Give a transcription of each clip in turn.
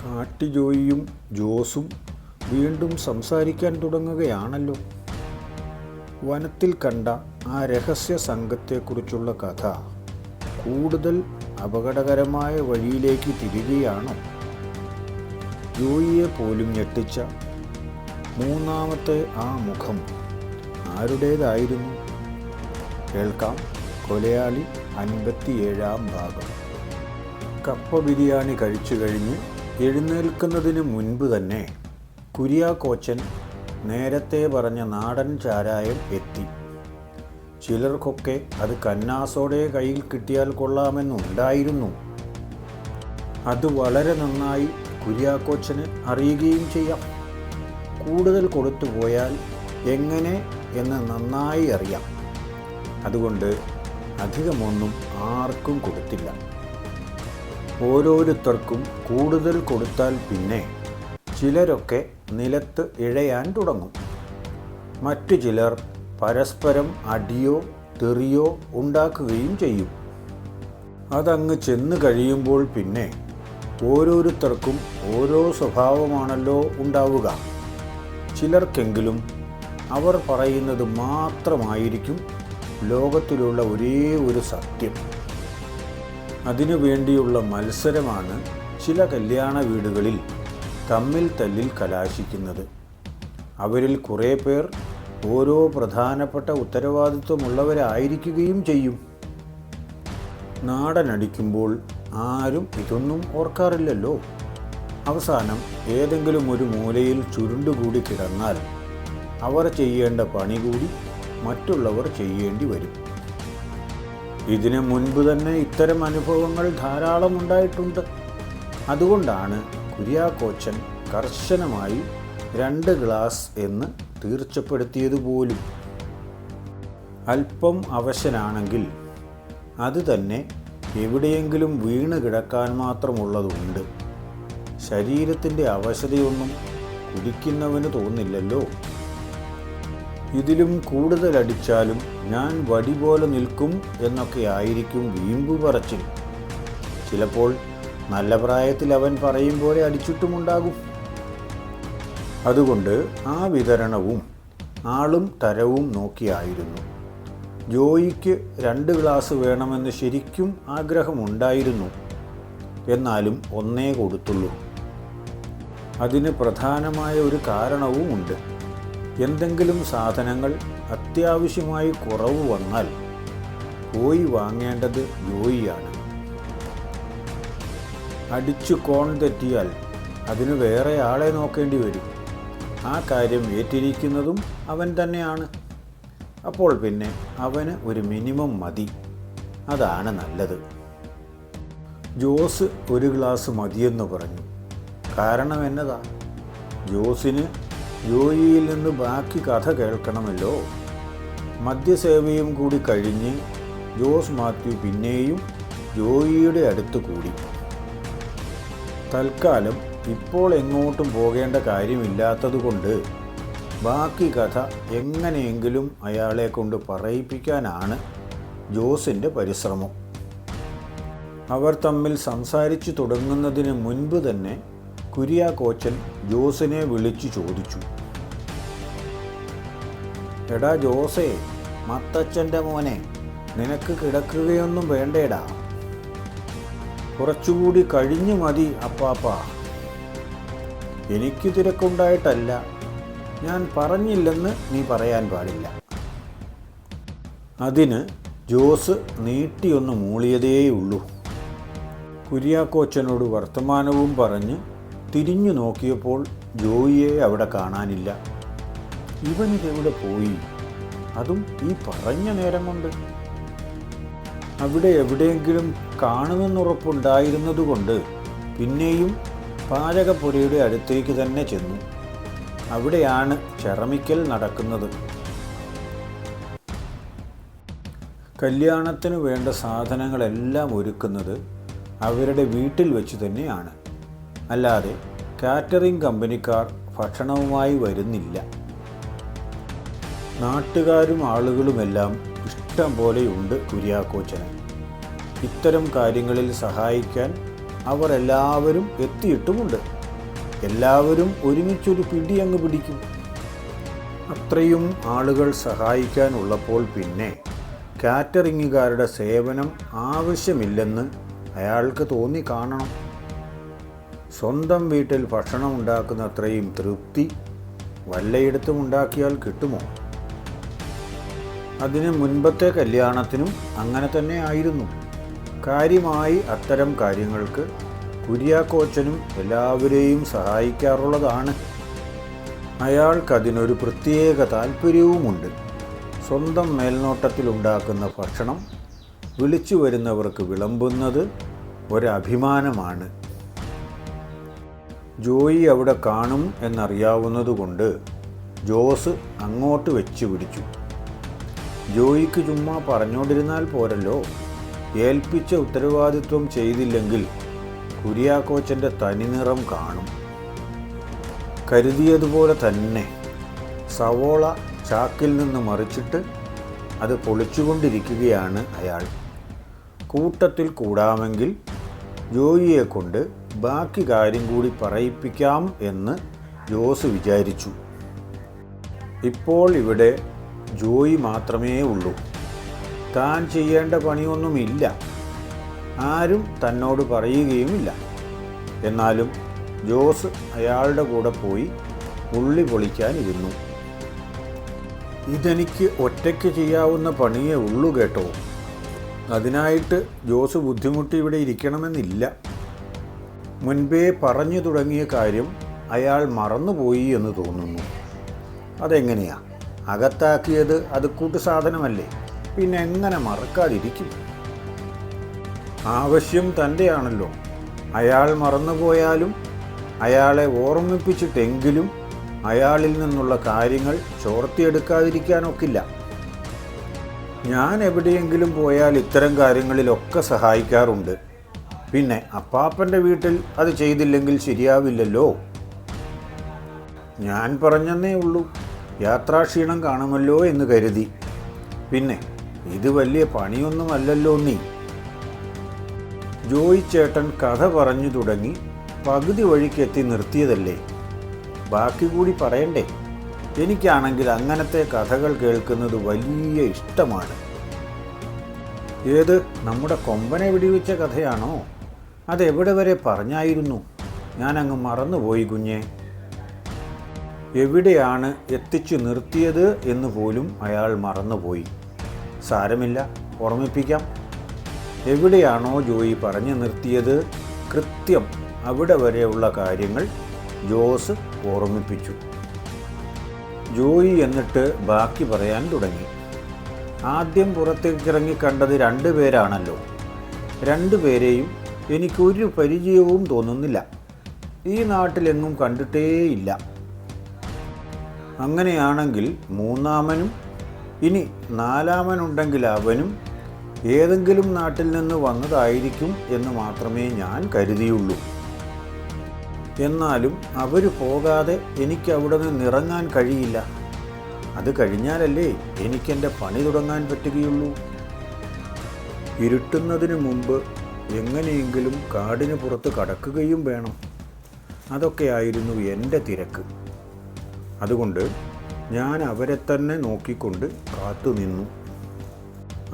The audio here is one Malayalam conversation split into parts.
കാട്ടി ജോയിയും ജോസും വീണ്ടും സംസാരിക്കാൻ തുടങ്ങുകയാണല്ലോ. വനത്തിൽ കണ്ട ആ രഹസ്യ സംഘത്തെക്കുറിച്ചുള്ള കഥ കൂടുതൽ അപകടകരമായ വഴിയിലേക്ക് തിരികെയാണോ? ജോയിയെ പോലും ഞെട്ടിച്ച മൂന്നാമത്തെ ആ മുഖം ആരുടേതായിരുന്നു? കേൾക്കാം കൊലയാളി 57-ാം ഭാഗം. കപ്പ ബിരിയാണി കഴിച്ചു കഴിഞ്ഞ് എഴുന്നേൽക്കുന്നതിന് മുൻപ് തന്നെ കുര്യാക്കോച്ചൻ നേരത്തെ പറഞ്ഞ നാടൻ ചാരായം എത്തി. ചിലർക്കൊക്കെ അത് കന്നാസോടെ കയ്യിൽ കിട്ടിയാൽ കൊള്ളാമെന്നുണ്ടായിരുന്നു. അത് വളരെ നന്നായി കുര്യാക്കോച്ചന് അറിയുകയും ചെയ്യാം. കൂടുതൽ കൊടുത്തു പോയാൽ എങ്ങനെ എന്ന് നന്നായി അറിയാം. അതുകൊണ്ട് അധികമൊന്നും ആർക്കും കൊടുത്തില്ല. ഓരോരുത്തർക്കും കൂടുതൽ കൊടുത്താൽ പിന്നെ ചിലരൊക്കെ നിലത്ത് ഇഴയാൻ തുടങ്ങും. മറ്റു ചിലർ പരസ്പരം അടിയോ തെറിയോ ഉണ്ടാക്കുകയും ചെയ്യും. അതങ്ങ് ചെന്ന് കഴിയുമ്പോൾ പിന്നെ ഓരോരുത്തർക്കും ഓരോ സ്വഭാവമാണല്ലോ ഉണ്ടാവുക. ചിലർക്കെങ്കിലും അവർ പറയുന്നത് മാത്രമായിരിക്കും ലോകത്തിലുള്ള ഒരേ ഒരു സത്യം. അതിനു വേണ്ടിയുള്ള മത്സരമാണ് ചില കല്യാണ വീടുകളിൽ തമ്മിൽ തല്ലിൽ കലാശിക്കുന്നത്. അവരിൽ കുറേ പേർ ഓരോ പ്രധാനപ്പെട്ട ഉത്തരവാദിത്വമുള്ളവരായിരിക്കുകയും ചെയ്യും. നാടനടിക്കുമ്പോൾ ആരും ഇതൊന്നും ഓർക്കാറില്ലല്ലോ. അവസാനം ഏതെങ്കിലും ഒരു മൂലയിൽ ചുരുണ്ടുകൂടി കിടന്നാൽ അവർ ചെയ്യേണ്ട പണി കൂടി മറ്റുള്ളവർ ചെയ്യേണ്ടി വരും. ഇതിനു മുൻപ് തന്നെ ഇത്തരം അനുഭവങ്ങൾ ധാരാളം ഉണ്ടായിട്ടുണ്ട്. അതുകൊണ്ടാണ് കുര്യാക്കോച്ചൻ കർശനമായി 2 ഗ്ലാസ് എന്ന് തീർച്ചപ്പെടുത്തിയതുപോലും. അല്പം അവശനാണെങ്കിൽ അത് തന്നെ എവിടെയെങ്കിലും വീണ് കിടക്കാൻ മാത്രമുള്ളതുണ്ട്. ശരീരത്തിൻ്റെ അവശതയൊന്നും കുടിക്കുന്നവന് തോന്നില്ലല്ലോ. ഇതിലും കൂടുതലടിച്ചാലും ഞാൻ വടി പോലെ നിൽക്കും എന്നൊക്കെ ആയിരിക്കും വീമ്പു പറച്ചിൽ. ചിലപ്പോൾ നല്ല പ്രായത്തിൽ അവൻ പറയും പോലെ അടിച്ചിട്ടുമുണ്ടാകും. അതുകൊണ്ട് ആ വിതരണവും ആളും തരവും നോക്കിയായിരുന്നു. ജോയിക്ക് 2 ഗ്ലാസ് വേണമെന്ന് ശരിക്കും ആഗ്രഹമുണ്ടായിരുന്നു. എന്നാലും ഒന്നേ കൊടുത്തുള്ളൂ. അതിന് പ്രധാനമായ ഒരു കാരണവുമുണ്ട്. എന്തെങ്കിലും സാധനങ്ങൾ അത്യാവശ്യമായി കുറവ് വന്നാൽ പോയി വാങ്ങേണ്ടത് ജോയിയാണ്. അടിച്ചു കോൺ തെറ്റിയാൽ അതിന് വേറെ ആളെ നോക്കേണ്ടി വരും. ആ കാര്യം ഏറ്റിരിക്കുന്നതും അവൻ തന്നെയാണ്. അപ്പോൾ പിന്നെ അവന് ഒരു മിനിമം മതി. അതാണ് നല്ലത്. ജോസ് 1 ഗ്ലാസ് മതിയെന്ന് പറഞ്ഞു. കാരണം എന്നതാ? ജോസിന് ജോയിയിൽ നിന്ന് ബാക്കി കഥ കേൾക്കണമല്ലോ. മദ്യസേവയും കൂടി കഴിഞ്ഞ് ജോസ് മാത്യു പിന്നെയും ജോയിയുടെ അടുത്ത് കൂടി. തൽക്കാലം ഇപ്പോൾ എങ്ങോട്ടും പോകേണ്ട കാര്യമില്ലാത്തതുകൊണ്ട് ബാക്കി കഥ എങ്ങനെയെങ്കിലും അയാളെ കൊണ്ട് പറയിപ്പിക്കാനാണ് ജോസിൻ്റെ പരിശ്രമം. അവർ തമ്മിൽ സംസാരിച്ചു തുടങ്ങുന്നതിന് മുൻപ് തന്നെ കുര്യാക്കോച്ചൻ ജോസിനെ വിളിച്ചു ചോദിച്ചു. എടാ ജോസേ, മത്തച്ഛൻ്റെ മോനെ, നിനക്ക് കിടക്കുകയൊന്നും വേണ്ടേടാ. കുറച്ചുകൂടി കഴിഞ്ഞു മതി അപ്പാപ്പ. എനിക്ക് തിരക്കുണ്ടായിട്ടല്ല, ഞാൻ പറഞ്ഞില്ലെന്ന് നീ പറയാൻ പാടില്ല. അതിന് ജോസ് നീട്ടിയൊന്ന് മൂളിയതേയുള്ളൂ. കുര്യാക്കോച്ചനോട് വർത്തമാനവും പറഞ്ഞ് തിരിഞ്ഞു നോക്കിയപ്പോൾ ജോയിയെ അവിടെ കാണാനില്ല. ഇവനിതെവിടെ പോയി? അതും ഈ പറഞ്ഞ നേരം കൊണ്ട്. അവിടെ എവിടെയെങ്കിലും കാണുമെന്നുറപ്പുണ്ടായിരുന്നതുകൊണ്ട് പിന്നെയും പാചകപ്പുരയുടെ അടുത്തേക്ക് തന്നെ ചെന്നു. അവിടെയാണ് ചരമിക്കൽ നടക്കുന്നത്. കല്യാണത്തിന് വേണ്ട സാധനങ്ങളെല്ലാം ഒരുക്കുന്നത് അവരുടെ വീട്ടിൽ വെച്ച് തന്നെയാണ്. അല്ലാതെ കാറ്ററിംഗ് കമ്പനിക്കാർ ഭക്ഷണവുമായി വരുന്നില്ല. നാട്ടുകാരും ആളുകളുമെല്ലാം ഇഷ്ടം പോലെയുണ്ട് കുര്യാക്കോച്ചന്. ഇത്തരം കാര്യങ്ങളിൽ സഹായിക്കാൻ അവർ എല്ലാവരും എത്തിയിട്ടുമുണ്ട്. എല്ലാവരും ഒരുമിച്ചൊരു പിടി അങ്ങ് പിടിക്കും. അത്രയും ആളുകൾ സഹായിക്കാനുള്ളപ്പോൾ പിന്നെ കാറ്ററിംഗുകാരുടെ സേവനം ആവശ്യമില്ലെന്ന് അയാൾക്ക് തോന്നി കാണണം. സ്വന്തം വീട്ടിൽ ഭക്ഷണം ഉണ്ടാക്കുന്ന അത്രയും തൃപ്തി വല്ലയിടത്തും ഉണ്ടാക്കിയാൽ കിട്ടുമോ? അതിന് മുൻപത്തെ കല്യാണത്തിനും അങ്ങനെ തന്നെ ആയിരുന്നു. കാര്യമായി അത്തരം കാര്യങ്ങൾക്ക് കുര്യാക്കോച്ചനും എല്ലാവരെയും സഹായിക്കാറുള്ളതാണ്. അയാൾക്കതിനൊരു പ്രത്യേക താല്പര്യവുമുണ്ട്. സ്വന്തം മേൽനോട്ടത്തിലുണ്ടാക്കുന്ന ഭക്ഷണം വിളിച്ചു വരുന്നവർക്ക് വിളമ്പുന്നത് ഒരഭിമാനമാണ്. ജോയി അവിടെ കാണും എന്നറിയാവുന്നതുകൊണ്ട് ജോസ് അങ്ങോട്ട് വെച്ച് പിടിച്ചു. ജോയിക്ക് ചുമ്മാ പറഞ്ഞുകൊണ്ടിരുന്നാൽ പോരല്ലോ. ഏൽപ്പിച്ച ഉത്തരവാദിത്വം ചെയ്തില്ലെങ്കിൽ കുര്യാക്കോച്ചൻ്റെ തനിനിറം കാണും. കരുതിയതുപോലെ തന്നെ സവോള ചാക്കിൽ നിന്ന് മറിച്ചിട്ട് അത് പൊളിച്ചുകൊണ്ടിരിക്കുകയാണ് അയാൾ. കൂട്ടത്തിൽ കൂടാമെങ്കിൽ ജോയിയെ കൊണ്ട് ബാക്കി കാര്യം കൂടി പറയിപ്പിക്കാം എന്ന് ജോസ് വിചാരിച്ചു. ഇപ്പോൾ ഇവിടെ ജോയി മാത്രമേ ഉള്ളൂ. താൻ ചെയ്യേണ്ട പണിയൊന്നുമില്ല. ആരും തന്നോട് പറയുകയുമില്ല. എന്നാലും ജോസ് അയാളുടെ കൂടെ പോയി ഉള്ളി പൊളിക്കാനിരുന്നു. ഇതെനിക്ക് ഒറ്റയ്ക്ക് ചെയ്യാവുന്ന പണിയേ ഉള്ളൂ കേട്ടോ. അതിനായിട്ട് ജോസ് ബുദ്ധിമുട്ടി ഇവിടെ ഇരിക്കണമെന്നില്ല. മുൻപേ പറഞ്ഞു തുടങ്ങിയ കാര്യം അയാൾ മറന്നുപോയി എന്ന് തോന്നുന്നു. അതെങ്ങനെയാ? അകത്താക്കിയത് അത് കൂട്ടു സാധനമല്ലേ, പിന്നെ എങ്ങനെ മറക്കാതിരിക്കും? ആവശ്യം തൻ്റെയാണല്ലോ. അയാൾ മറന്നുപോയാലും അയാളെ ഓർമ്മിപ്പിച്ചിട്ടെങ്കിലും അയാളിൽ നിന്നുള്ള കാര്യങ്ങൾ ചോർത്തിയെടുക്കാതിരിക്കാനൊക്കില്ല. ഞാൻ എവിടെയെങ്കിലും പോയാൽ ഇത്തരം കാര്യങ്ങളിലൊക്കെ സഹായിക്കാറുണ്ട്. പിന്നെ അപ്പാപ്പൻ്റെ വീട്ടിൽ അത് ചെയ്തില്ലെങ്കിൽ ശരിയാവില്ലല്ലോ. ഞാൻ പറഞ്ഞെന്നേ ഉള്ളൂ, യാത്രാക്ഷീണം കാണുമല്ലോ എന്ന് കരുതി. പിന്നെ ഇത് വലിയ പണിയൊന്നുമല്ലല്ലോ നീ. ജോയി ചേട്ടൻ കഥ പറഞ്ഞു തുടങ്ങി പകുതി വഴിക്കെത്തി നിർത്തിയതല്ലേ. ബാക്കി കൂടി പറയണ്ടേ? എനിക്കാണെങ്കിൽ അങ്ങനത്തെ കഥകൾ കേൾക്കുന്നത് വലിയ ഇഷ്ടമാണ്. ഏത്, നമ്മുടെ കൊമ്പനെ വെടിവെച്ച കഥയാണോ? അതെവിടെ വരെ പറഞ്ഞായിരുന്നു? ഞാനങ്ങ് മറന്നുപോയി കുഞ്ഞേ. എവിടെയാണ് എത്തിച്ചു നിർത്തിയത് എന്ന് പോലും അയാൾ മറന്നുപോയി. സാരമില്ല, ഓർമ്മിപ്പിക്കാം. എവിടെയാണോ ജോയി പറഞ്ഞു നിർത്തിയത് കൃത്യം അവിടെ വരെയുള്ള കാര്യങ്ങൾ ജോസ് ഓർമ്മിപ്പിച്ചു. ജോയി എന്നിട്ട് ബാക്കി പറയാൻ തുടങ്ങി. ആദ്യം പുറത്തേക്കിറങ്ങി കണ്ടത് 2 പേരാണല്ലോ. 2 പേരെയും എനിക്കൊരു പരിചയവും തോന്നുന്നില്ല. ഈ നാട്ടിലെങ്ങും കണ്ടിട്ടേയില്ല. അങ്ങനെയാണെങ്കിൽ 3-ാമനും ഇനി 4-ാമനുണ്ടെങ്കിൽ അവനും ഏതെങ്കിലും നാട്ടിൽ നിന്ന് വന്നതായിരിക്കും എന്ന് മാത്രമേ ഞാൻ കരുതിയുള്ളൂ. എന്നാലും അവർ പോകാതെ എനിക്കവിടെ നിന്ന് ഇറങ്ങാൻ കഴിയില്ല. അത് കഴിഞ്ഞാലല്ലേ എനിക്കെൻ്റെ പണി തുടങ്ങാൻ പറ്റുകയുള്ളൂ. ഇരുട്ടുന്നതിന് മുമ്പ് എങ്ങനെയെങ്കിലും കാടിന് പുറത്ത് കടക്കുകയും വേണം. അതൊക്കെയായിരുന്നു എൻ്റെ തിരക്ക്. അതുകൊണ്ട് ഞാൻ അവരെ തന്നെ നോക്കിക്കൊണ്ട് കാത്തുനിന്നു.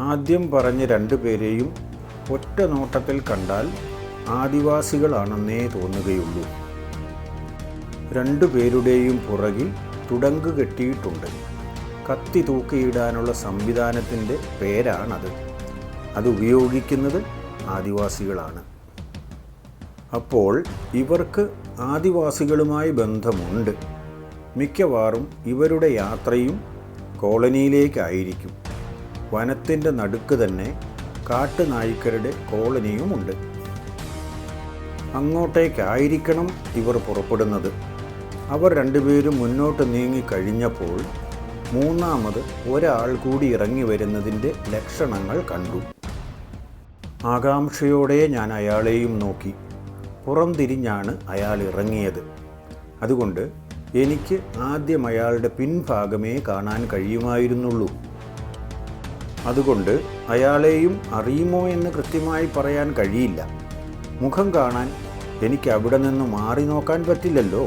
ആദ്യം പറഞ്ഞ 2 പേരെയും ഒറ്റ നോട്ടത്തിൽ കണ്ടാൽ ആദിവാസികളാണെന്നേ തോന്നുകയുള്ളൂ. 2 പേരുടെയും പുറകിൽ തുടങ്ക് കെട്ടിയിട്ടുണ്ട്. കത്തി തൂക്കിയിടാനുള്ള സംവിധാനത്തിൻ്റെ പേരാണത്. അത് ഉപയോഗിക്കുന്നത് ആദിവാസികളാണ്. അപ്പോൾ ഇവർക്ക് ആദിവാസികളുമായി ബന്ധമുണ്ട്. മിക്കവാറും ഇവരുടെ യാത്രയും കോളനിയിലേക്കായിരിക്കും. വനത്തിൻ്റെ നടുക്ക് തന്നെ കാട്ടുനായ്ക്കരുടെ കോളനിയുമുണ്ട്. അങ്ങോട്ടേക്കായിരിക്കണം ഇവർ പുറപ്പെടുന്നത്. അവർ 2 പേരും മുന്നോട്ട് നീങ്ങിക്കഴിഞ്ഞപ്പോൾ 3-ാമത് ഒരാൾ കൂടി ഇറങ്ങി വരുന്നതിൻ്റെ ലക്ഷണങ്ങൾ കണ്ടു. ആകാംക്ഷയോടെ ഞാൻ അയാളെയും നോക്കി. പുറം തിരിഞ്ഞാണ് അയാൾ ഇറങ്ങിയത്. അതുകൊണ്ട് എനിക്ക് ആദ്യം അയാളുടെ പിൻഭാഗമേ കാണാൻ കഴിയുമായിരുന്നുള്ളൂ. അതുകൊണ്ട് അയാളെയും അറിയുമോ എന്ന് കൃത്യമായി പറയാൻ കഴിയില്ല. മുഖം കാണാൻ എനിക്ക് അവിടെ നിന്ന് മാറി നോക്കാൻ പറ്റില്ലല്ലോ.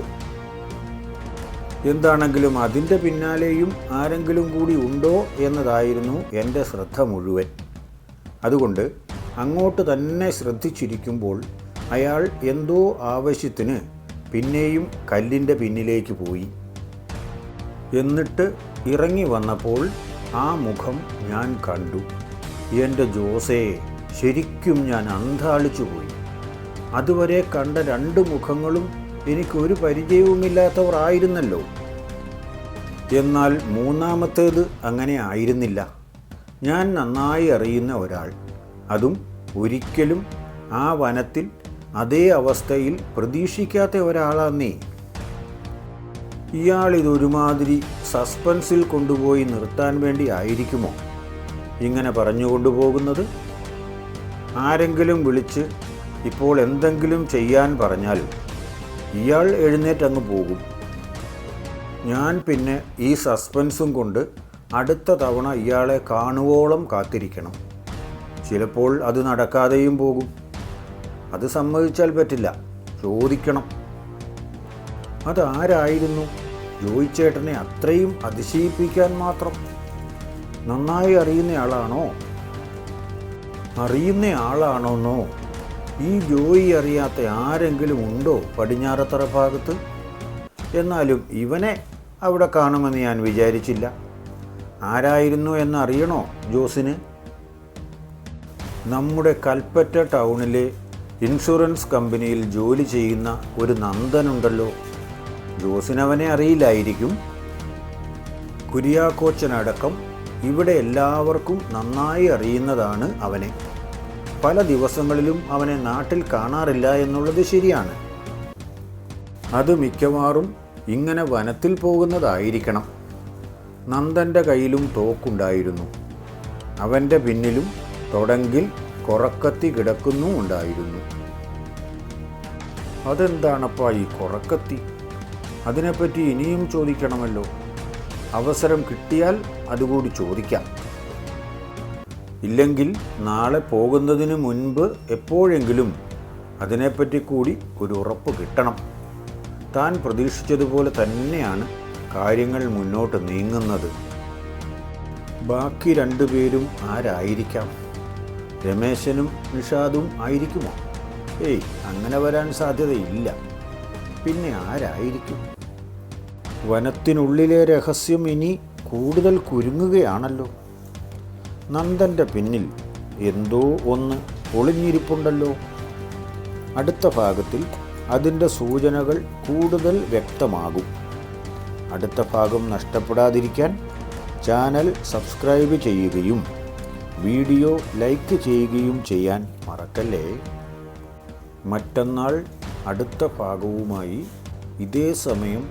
എന്താണെങ്കിലും അതിൻ്റെ പിന്നാലെയും ആരെങ്കിലും കൂടി ഉണ്ടോ എന്നതായിരുന്നു എൻ്റെ ശ്രദ്ധ മുഴുവൻ. അതുകൊണ്ട് അങ്ങോട്ട് തന്നെ ശ്രദ്ധിച്ചിരിക്കുമ്പോൾ അയാൾ എന്തോ ആവശ്യത്തിന് പിന്നെയും കല്ലിൻ്റെ പിന്നിലേക്ക് പോയി. എന്നിട്ട് ഇറങ്ങി വന്നപ്പോൾ ആ മുഖം ഞാൻ കണ്ടു. എൻ്റെ ജോസേ, ശരിക്കും ഞാൻ അന്ധാളിച്ചു പോയി. അതുവരെ കണ്ട 2 മുഖങ്ങളും എനിക്കൊരു പരിചയവുമില്ലാത്തവർ ആയിരുന്നല്ലോ. എന്നാൽ മൂന്നാമത്തേത് അങ്ങനെ ആയിരുന്നില്ല. ഞാൻ നന്നായി അറിയുന്ന ഒരാൾ, അതും ഒരിക്കലും ആ വനത്തിൽ അതേ അവസ്ഥയിൽ പ്രതീക്ഷിക്കാത്ത ഒരാളാന്നേ. ഇയാൾ ഇതൊരുമാതിരി സസ്പെൻസിൽ കൊണ്ടുപോയി നിർത്താൻ വേണ്ടി ആയിരിക്കുമോ ഇങ്ങനെ പറഞ്ഞുകൊണ്ടുപോകുന്നത്? ആരെങ്കിലും വിളിച്ച് ഇപ്പോൾ എന്തെങ്കിലും ചെയ്യാൻ പറഞ്ഞാൽ ഇയാൾ എഴുന്നേറ്റങ്ങ് പോകും. ഞാൻ പിന്നെ ഈ സസ്പെൻസും കൊണ്ട് അടുത്ത തവണ ഇയാളെ കാണുവോളം കാത്തിരിക്കണം. ചിലപ്പോൾ അത് നടക്കാതെയും പോകും. അത് സമ്മതിച്ചാൽ പറ്റില്ല, ചോദിക്കണം. അതാരായിരുന്നു ജോയിച്ചേട്ടനെ അത്രയും അതിശയിപ്പിക്കാൻ മാത്രം? നന്നായി അറിയുന്ന ആളാണോന്നോ ഈ ജോയി അറിയാത്ത ആരെങ്കിലും ഉണ്ടോ പടിഞ്ഞാറത്തറ ഭാഗത്ത്? എന്നാലും ഇവനെ അവിടെ കാണുമെന്ന് ഞാൻ വിചാരിച്ചില്ല. ആരായിരുന്നു എന്നറിയണോ ജോസിന്? നമ്മുടെ കൽപ്പറ്റ ടൗണിലെ ഇൻഷുറൻസ് കമ്പനിയിൽ ജോലി ചെയ്യുന്ന ഒരു നന്ദനുണ്ടല്ലോ. ജോസിനവനെ അറിയില്ലായിരിക്കും. കുര്യാക്കോച്ചനടക്കം ഇവിടെ എല്ലാവർക്കും നന്നായി അറിയുന്നതാണ് അവനെ. പല ദിവസങ്ങളിലും അവനെ നാട്ടിൽ കാണാറില്ല എന്നുള്ളത് ശരിയാണ്. അത് മിക്കവാറും ഇങ്ങനെ വനത്തിൽ പോകുന്നതായിരിക്കണം. നന്ദൻ്റെ കയ്യിലും തോക്കുണ്ടായിരുന്നു. അവൻ്റെ പിന്നിലും തുടങ്കിൽ കൊറക്കത്തി കിടക്കുന്നു ഉണ്ടായിരുന്നു. അതെന്താണപ്പാ ഈ കൊറക്കത്തി? അതിനെപ്പറ്റി ഇനിയും ചോദിക്കണമല്ലോ. അവസരം കിട്ടിയാൽ അതുകൂടി ചോദിക്കാം. ഇല്ലെങ്കിൽ നാളെ പോകുന്നതിന് മുൻപ് എപ്പോഴെങ്കിലും അതിനെപ്പറ്റി കൂടി ഒരു ഉറപ്പ് കിട്ടണം. താൻ പ്രതീക്ഷിച്ചതുപോലെ തന്നെയാണ് കാര്യങ്ങൾ മുന്നോട്ട് നീങ്ങുന്നത്. ബാക്കി 2 പേരും ആരായിരിക്കാം? രമേശനും നിഷാദും ആയിരിക്കുമോ? അങ്ങനെ വരാൻ സാധ്യതയില്ല. പിന്നെ ആരായിരിക്കും? വനത്തിനുള്ളിലെ രഹസ്യം ഇനി കൂടുതൽ കുരുങ്ങുകയാണല്ലോ. നന്ദൻ്റെ പിന്നിൽ എന്തോ ഒന്ന് ഒളിഞ്ഞിരിപ്പുണ്ടല്ലോ. അടുത്ത ഭാഗത്തിൽ അതിൻ്റെ സൂചനകൾ കൂടുതൽ വ്യക്തമാകും. അടുത്ത ഭാഗം നഷ്ടപ്പെടാതിരിക്കാൻ ചാനൽ സബ്സ്ക്രൈബ് ചെയ്യുകയും വീഡിയോ ലൈക്ക് ചെയ്യുകയും ചെയ്യാൻ മറക്കല്ലേ. മറ്റന്നാൾ അടുത്ത ഭാഗവുമായി ഇതേ സമയം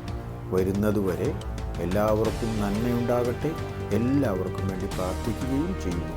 വരുന്നതുവരെ എല്ലാവർക്കും നന്മയുണ്ടാകട്ടെ. എല്ലാവർക്കും വേണ്ടി പ്രാർത്ഥിക്കുകയും ചെയ്യുന്നു.